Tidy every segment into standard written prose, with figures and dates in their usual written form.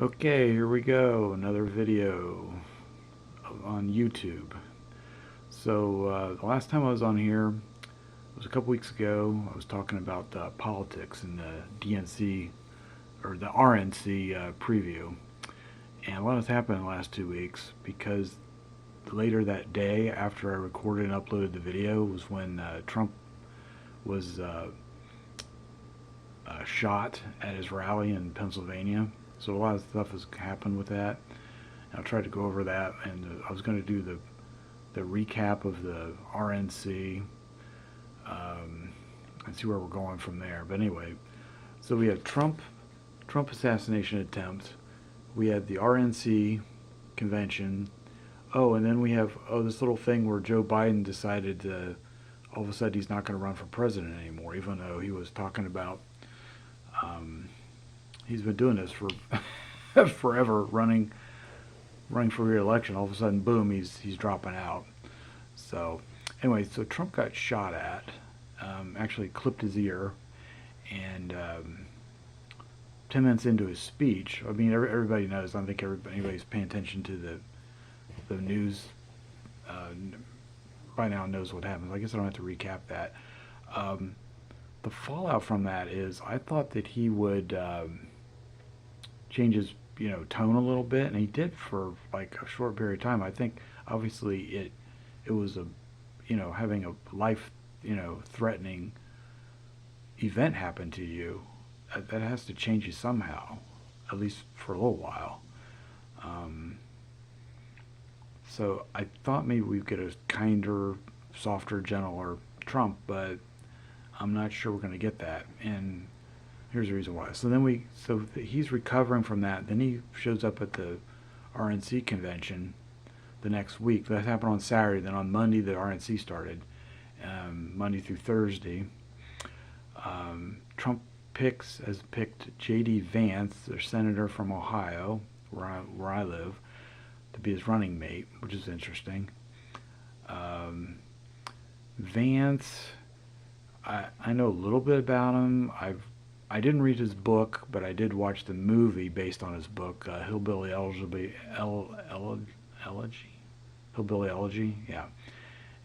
Okay, here we go. Another video on YouTube. The last time I was on here was a couple weeks ago. I was talking about politics in the DNC or the RNC preview. And a lot has happened in the last 2 weeks because later that day, after I recorded and uploaded the video, was when Trump was shot at his rally in Pennsylvania. So a lot of stuff has happened with that. I'll try to go over that, and I was going to do the recap of the RNC and see where we're going from there. But anyway, so we had Trump assassination attempt. We had the RNC convention. Oh, and then we have this little thing where Joe Biden decided to all of a sudden he's not going to run for president anymore, even though he was talking about he's been doing this for forever, running for re-election. All of a sudden, boom, he's dropping out. So anyway, so Trump got shot at, actually clipped his ear, and 10 minutes into his speech, I mean, everybody knows. I don't think anybody's paying attention to the news uh, by now knows what happens. I guess I don't have to recap that. Um, the fallout from that is I thought that he would change his tone a little bit, and he did for like a short period of time. I think obviously it was a having a life threatening event happen to you, that has to change you somehow, at least for a little while. Um, so I thought maybe we'd get a kinder, softer, gentler Trump, but I'm not sure we're going to get that. And here's the reason why. So he's recovering from that. Then he shows up at the RNC convention the next week. That happened on Saturday. Then on Monday, the RNC started, Monday through Thursday. Trump picked J.D. Vance, the senator from Ohio, where I live, to be his running mate, which is interesting. Um, Vance, I know a little bit about him. I didn't read his book, but I did watch the movie based on his book, Hillbilly Elegy, Hillbilly Elegy, yeah.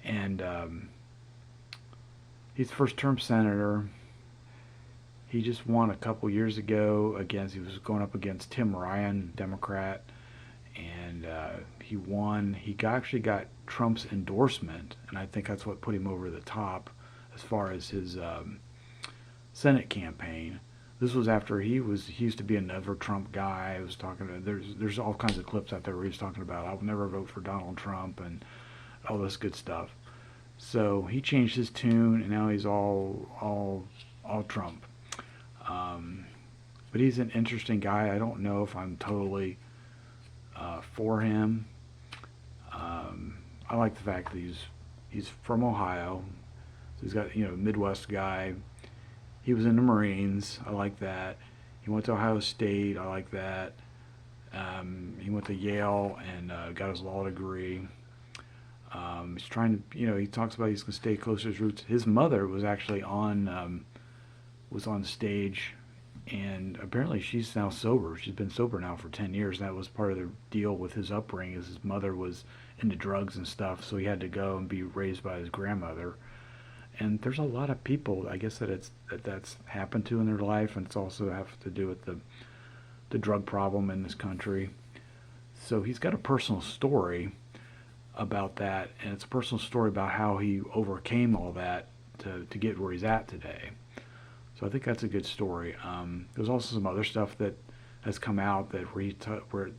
And he's first-term senator. He just won a couple years ago against. He was going up against Tim Ryan, Democrat, and he won. Actually got Trump's endorsement, and I think that's what put him over the top as far as his Senate campaign. This was after he used to be a never Trump guy. I was talking to there's all kinds of clips out there where he's talking about I'll never vote for Donald Trump and all this good stuff. So he changed his tune, and now he's all Trump. Um, but he's an interesting guy. I don't know if I'm totally for him. I like the fact that he's from Ohio. So he's got Midwest guy. He was in the Marines. I like that. He went to Ohio State. I like that. He went to Yale and got his law degree. He's trying to, he talks about he's going to stay close to his roots. His mother was actually was on stage, and apparently she's now sober. She's been sober now for 10 years. That was part of the deal with his upbringing, is his mother was into drugs and stuff, so he had to go and be raised by his grandmother. And there's a lot of people, I guess, that's happened to in their life, and it's also have to do with the drug problem in this country. So he's got a personal story about that, and it's a personal story about how he overcame all that to get where he's at today. So I think that's a good story. There's also some other stuff that has come out that where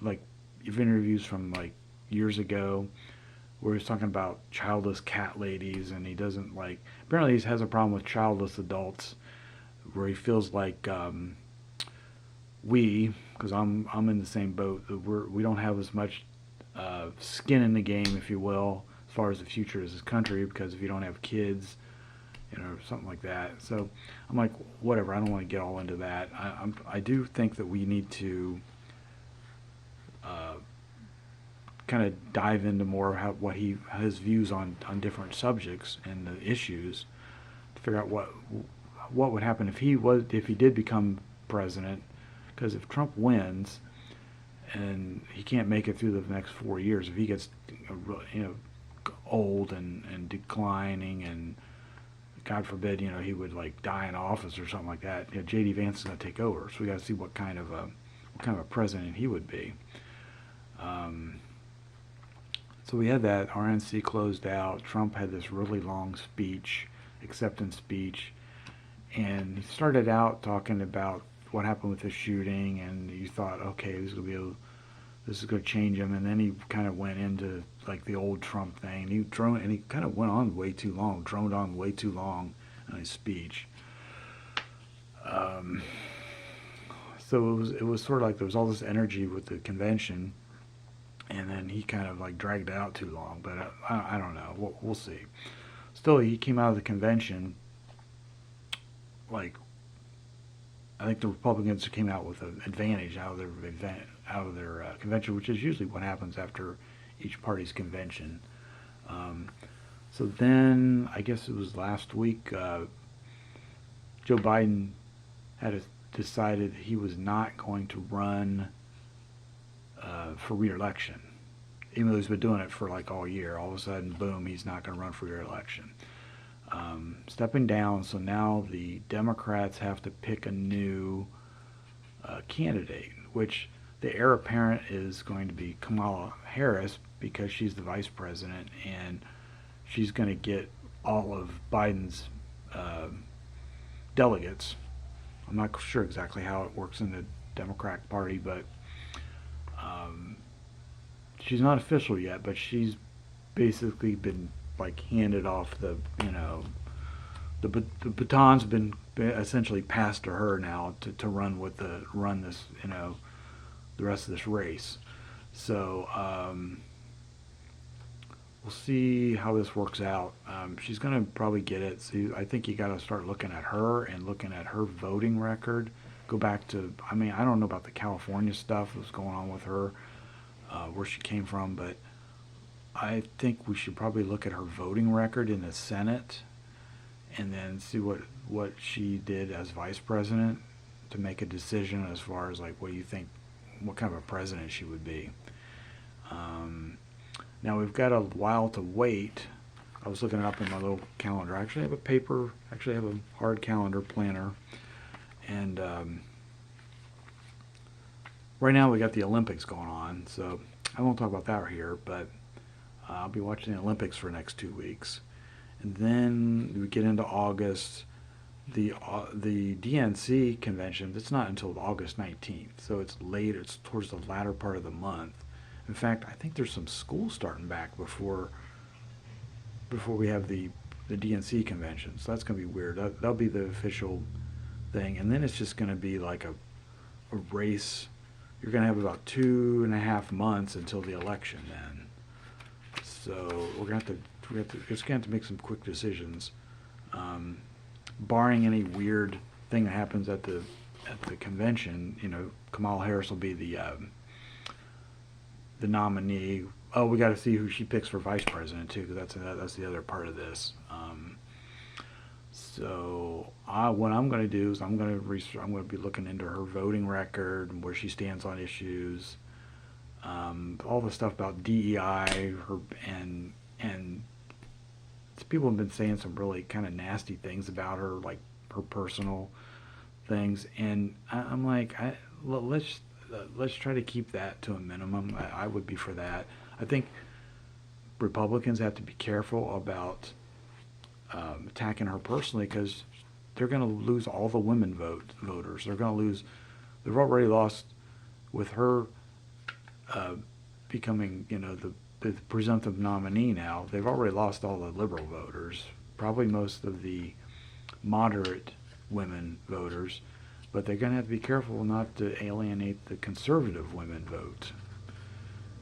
like interviews from like years ago where he's talking about childless cat ladies, and he doesn't like. Apparently, he has a problem with childless adults, where he feels like because I'm in the same boat. We don't have as much skin in the game, if you will, as far as the future of this country, because if you don't have kids, something like that. So I'm like, whatever. I don't want to get all into that. I do think that we need to uh, kind of dive into more of what his views on different subjects and the issues to figure out what would happen if he did become president. Because if Trump wins and he can't make it through the next 4 years, if he gets, you know, old and declining, and God forbid, you know, he would like die in office or something like that, you know, J.D. Vance is going to take over. So we got to see what kind of a president he would be. Um, so we had that. RNC closed out. Trump had this really long speech, acceptance speech, and he started out talking about what happened with the shooting, and you thought, okay, this is going to change him, and then he kind of went into like the old Trump thing. And he kind of went on way too long, droned on way too long in his speech. Um, so it was sort of like there was all this energy with the convention, and then he kind of like dragged it out too long. But I don't know. We'll see. Still, he came out of the convention like, I think the Republicans came out with an advantage out of their convention, which is usually what happens after each party's convention. Um, so then, I guess it was last week, Joe Biden had decided he was not going to run for re-election, even though he's been doing it for like all year. All of a sudden, boom, he's not going to run for re-election. Stepping down, so now the Democrats have to pick a new candidate, which the heir apparent is going to be Kamala Harris because she's the vice president, and she's going to get all of Biden's uh, delegates. I'm not sure exactly how it works in the Democratic Party, but um, she's not official yet, but she's basically been like handed off the baton's been essentially passed to her now to run this, the rest of this race. So we'll see how this works out. She's going to probably get it. So I think you got to start looking at her and looking at her voting record. Go back to, I mean, I don't know about the California stuff that's going on with her, where she came from, but I think we should probably look at her voting record in the Senate and then see what she did as vice president to make a decision as far as like what do you think, what kind of a president she would be. Now we've got a while to wait. I was looking it up in my little calendar. I actually have a hard calendar planner, and right now we got the Olympics going on, so I won't talk about that here, but I'll be watching the Olympics for the next 2 weeks. And then we get into August. The DNC convention, it's not until August 19th, so it's later. It's towards the latter part of the month. In fact, I think there's some schools starting back before we have the DNC convention. So that's going to be weird. That'll be the official thing. And then it's just going to be like a race. You're going to have about 2.5 months until the election then. So we're going to have to make some quick decisions. Barring any weird thing that happens at the convention, Kamala Harris will be the nominee. Oh, we got to see who she picks for vice president too, because that's the other part of this. So what I'm going to do is I'm going to be looking into her voting record and where she stands on issues. All the stuff about DEI, and people have been saying some really kind of nasty things about her, like her personal things, and I'm like, let's try to keep that to a minimum. I would be for that. I think Republicans have to be careful about attacking her personally because they're going to lose all the women voters. They're going to lose. They've already lost with her becoming, the presumptive nominee now. They've already lost all the liberal voters, probably most of the moderate women voters, but they're going to have to be careful not to alienate the conservative women vote.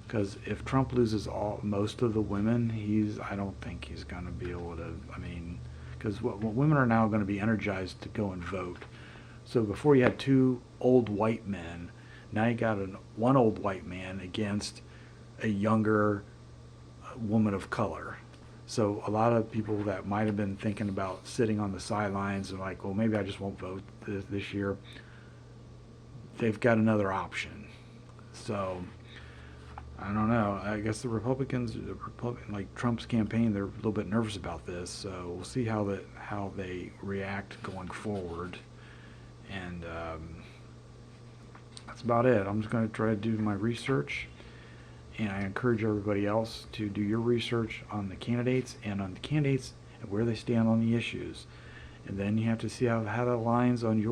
Because if Trump loses most of the women, I don't think he's going to be able to. I mean, because women are now going to be energized to go and vote. So before you had two old white men, now you got one old white man against a younger woman of color. So a lot of people that might have been thinking about sitting on the sidelines and like, well, maybe I just won't vote this year, they've got another option. So I don't know. I guess the Republicans, like Trump's campaign, they're a little bit nervous about this. So we'll see how they react going forward. And that's about it. I'm just going to try to do my research, and I encourage everybody else to do your research on the candidates and and where they stand on the issues. And then you have to see how that aligns on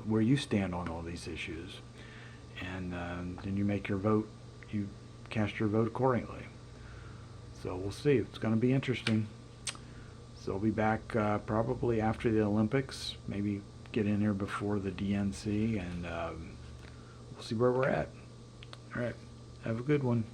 where you stand on all these issues. And then you make your vote. You cast your vote accordingly. So we'll see. It's going to be interesting. So I'll be back probably after the Olympics. Maybe get in here before the DNC, and we'll see where we're at. All right. Have a good one.